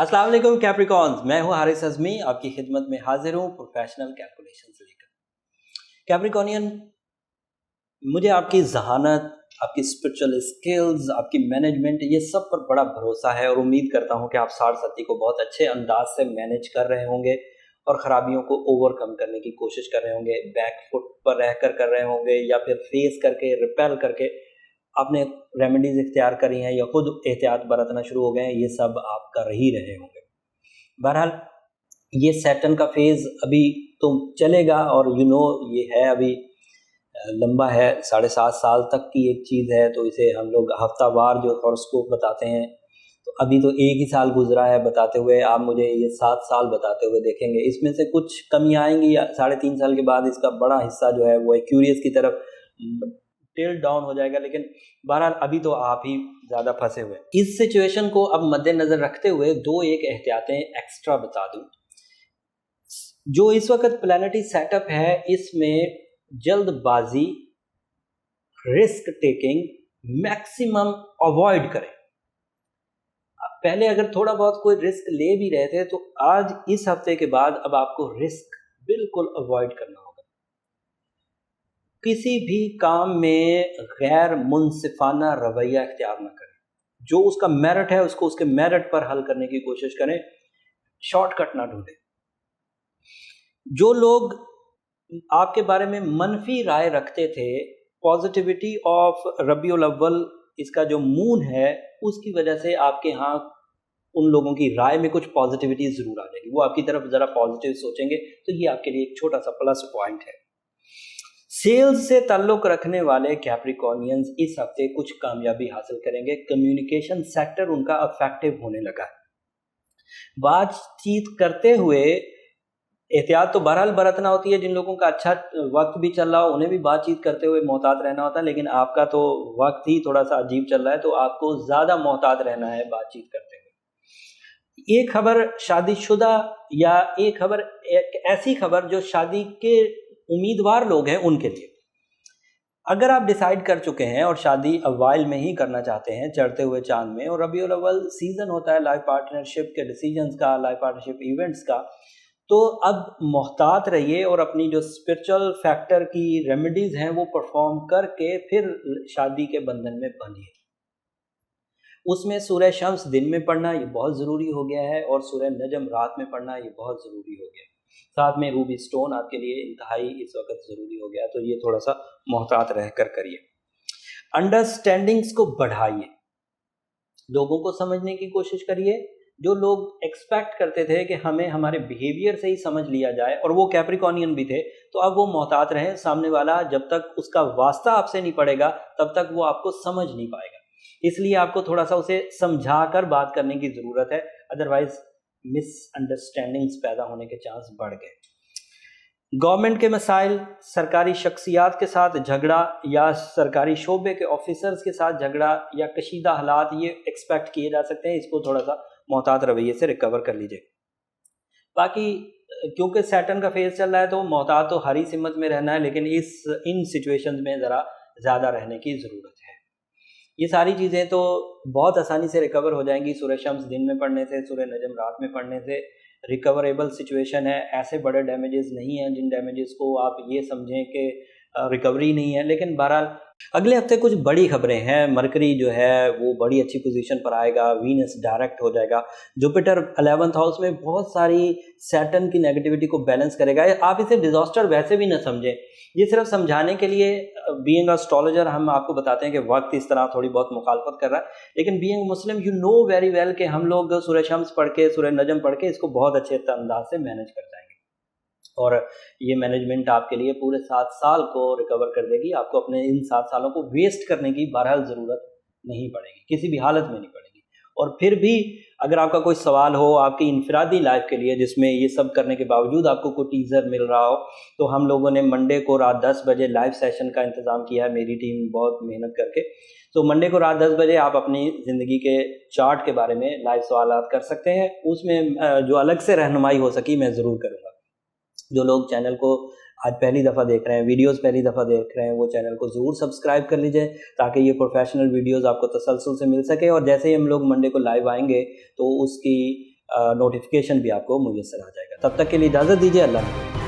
अस्सलाम वालेकुम कैप्रिकॉन्स, मैं हूं हारिस अज़मी, आपकी खिदमत में हाजिर हूं प्रोफेशनल कैलकुलेशंस लेकर। कैप्रिकॉनियन, मुझे आपकी ज़हानत, आपकी स्पिरिचुअल स्किल्स, आपकी मैनेजमेंट, ये सब पर बड़ा भरोसा है और उम्मीद करता हूं कि आप 60 को बहुत अच्छे अंदाज से मैनेज कर रहे होंगे और ख़राबियों को ओवरकम करने की कोशिश कर रहे होंगे, बैक फुट पर रहकर कर रहे होंगे या फिर फेस करके, रिपेल करके आपने रेमेडीज इख्तियार करी हैं या खुद एहतियात बरतना शुरू हो गए हैं। ये सब आप कर ही रहे होंगे। बहरहाल, ये सैटर्न का फेज़ अभी तो चलेगा और ये है अभी लंबा है, 7.5 साल तक की एक चीज़ है। तो इसे हम लोग हफ्तावार जो हॉरोस्कोप बताते हैं, तो अभी तो एक ही साल गुजरा है बताते हुए, आप मुझे ये 7 साल बताते हुए देखेंगे। इसमें से कुछ कमियाँ आएंगी या 3.5 साल के बाद इसका बड़ा हिस्सा जो है वो एक्यूरियस की तरफ टिल डाउन हो जाएगा। लेकिन बहरहाल अभी तो आप ही ज़्यादा फंसे हुए। इस सिचुएशन को अब मद्देनज़र रखते हुए एक एहतियातें एक्स्ट्रा बता दूं। जो इस वक्त प्लैनेटरी सेटअप है, इसमें जल्दबाजी, रिस्क टेकिंग मैक्सिमम अवॉइड करें। पहले अगर थोड़ा बहुत कोई रिस्क ले भी रहे थे, तो आज इस हफ्ते के बाद अब आपको रिस्क बिल्कुल अवॉइड करना होगा। किसी भी काम में गैर मुनसिफाना रवैया इख्तियार न करें। जो उसका मेरिट है उसको उसके मेरिट पर हल करने की कोशिश करें, शॉर्टकट ना ढूंढें। जो लोग आपके बारे में मनफी राय रखते थे, पॉजिटिविटी ऑफ रबीउल अव्वल, इसका जो मून है, उसकी वजह से आपके यहाँ उन लोगों की राय में कुछ पॉजिटिविटी ज़रूर आ जाएगी। वो आपकी तरफ ज़रा पॉजिटिव सोचेंगे, तो ये आपके लिए एक छोटा सा प्लस पॉइंट है। सेल्स से ताल्लुक़ रखने वाले कैप्रिकॉनियंस इस हफ्ते कुछ कामयाबी हासिल करेंगे। कम्युनिकेशन सेक्टर उनका अफेक्टिव होने लगा है। बातचीत करते हुए एहतियात तो बहरहाल बरतना होती है। जिन लोगों का अच्छा वक्त भी चल रहा हो, उन्हें भी बातचीत करते हुए मोहतात रहना होता है। लेकिन आपका तो वक्त ही थोड़ा सा अजीब चल रहा है, तो आपको ज़्यादा मोहतात रहना है बातचीत करते हुए। एक खबर शादीशुदा या एक ऐसी खबर जो शादी के उम्मीदवार लोग हैं उनके लिए। अगर आप डिसाइड कर चुके हैं और शादी अवाइल में ही करना चाहते हैं, चढ़ते हुए चांद में, और रबीउल अव्वल सीजन होता है लाइफ पार्टनरशिप के डिसीजंस का, लाइफ पार्टनरशिप इवेंट्स का, तो अब मोहतात रहिए और अपनी जो स्पिरिचुअल फैक्टर की रेमेडीज हैं वो परफॉर्म करके फिर शादी के बंधन में बंधिए। उसमें सूरह शम्स दिन में पढ़ना ये बहुत ज़रूरी हो गया है और सूरह नजम रात में पढ़ना ये बहुत ज़रूरी हो गया है। साथ में रूबी स्टोन आपके लिए इंतहाई इस वक्त ज़रूरी हो गया, तो ये थोड़ा सा मोहतात रहकर करिए। अंडरस्टैंडिंग्स को बढ़ाइए, लोगों को समझने की कोशिश करिए। जो लोग एक्सपेक्ट करते थे कि हमें हमारे बिहेवियर से ही समझ लिया जाए, और वो कैप्रिकॉनियन भी थे, तो अब वो मोहतात रहें। सामने वाला जब तक उसका वास्ता आपसे नहीं पड़ेगा तब तक वो आपको समझ नहीं पाएगा। इसलिए आपको थोड़ा सा उसे समझा कर बात करने की ज़रूरत है, अदरवाइज मिसअंडरस्टैंडिंग्स पैदा होने के चांस बढ़ गए। गवर्नमेंट के मसाइल, सरकारी शख्सियात के साथ झगड़ा या सरकारी शोबे के ऑफिसर्स के साथ झगड़ा या कशीदा हालात, ये एक्सपेक्ट किए जा सकते हैं। इसको थोड़ा सा मोहतात रवैये से रिकवर कर लीजिए। बाकी क्योंकि सैटर्न का फेज चल रहा है, तो मोहतात तो हर ही सिमत में रहना है, लेकिन इन सिचुएशंस में ज़रा ज़्यादा रहने की ज़रूरत है। ये सारी चीज़ें तो बहुत आसानी से रिकवर हो जाएंगी। सूरह शम्स दिन में पढ़ने से, सूरह नजम रात में पढ़ने से रिकवरेबल सिचुएशन है। ऐसे बड़े डैमेजेस नहीं हैं जिन डैमेजेस को आप ये समझें कि रिकवरी नहीं है। लेकिन बहरहाल अगले हफ्ते कुछ बड़ी खबरें हैं। मरकरी जो है वो बड़ी अच्छी पोजीशन पर आएगा, वीनस डायरेक्ट हो जाएगा, जुपिटर 11th हाउस में बहुत सारी सैटर्न की नेगेटिविटी को बैलेंस करेगा। आप इसे डिजास्टर वैसे भी न समझें, ये सिर्फ समझाने के लिए। बीइंग एस्ट्रोलॉजर हम आपको बताते हैं कि वक्त इस तरह थोड़ी बहुत मुखालफत कर रहा है, लेकिन being Muslim you know very well कि हम लोग सूरह शम्स पढ़ के, सूरह नजम पढ़ के इसको बहुत अच्छे अंदाज से मैनेज कर जाएंगे, और ये मैनेजमेंट आपके लिए पूरे 7 साल को रिकवर कर देगी। आपको अपने इन 7 सालों को वेस्ट करने की बहरहाल ज़रूरत नहीं पड़ेगी, किसी भी हालत में नहीं पड़ेगी। और फिर भी अगर आपका कोई सवाल हो आपकी इनफरादी लाइफ के लिए, जिसमें ये सब करने के बावजूद आपको कोई टीज़र मिल रहा हो, तो हम लोगों ने मंडे को रात 10 बजे लाइव सेशन का इंतज़ाम किया है, मेरी टीम बहुत मेहनत करके। तो मंडे को रात 10 बजे आप अपनी ज़िंदगी के चार्ट के बारे में लाइव सवालात कर सकते हैं। उसमें जो अलग से रहनुमाई हो सकी मैं ज़रूर करूँगा। जो लोग चैनल को आज पहली दफ़ा देख रहे हैं, वीडियोस पहली दफ़ा देख रहे हैं, वो चैनल को ज़रूर सब्सक्राइब कर लीजिए, ताकि ये प्रोफेशनल वीडियोस आपको तसलसल से मिल सके। और जैसे ही हम लोग मंडे को लाइव आएंगे, तो उसकी نوٹیفیکیشن بھی آپ کو میسر آ جائے گا. تب تک کے لیے اجازت دیجیے. اللہ حافظ.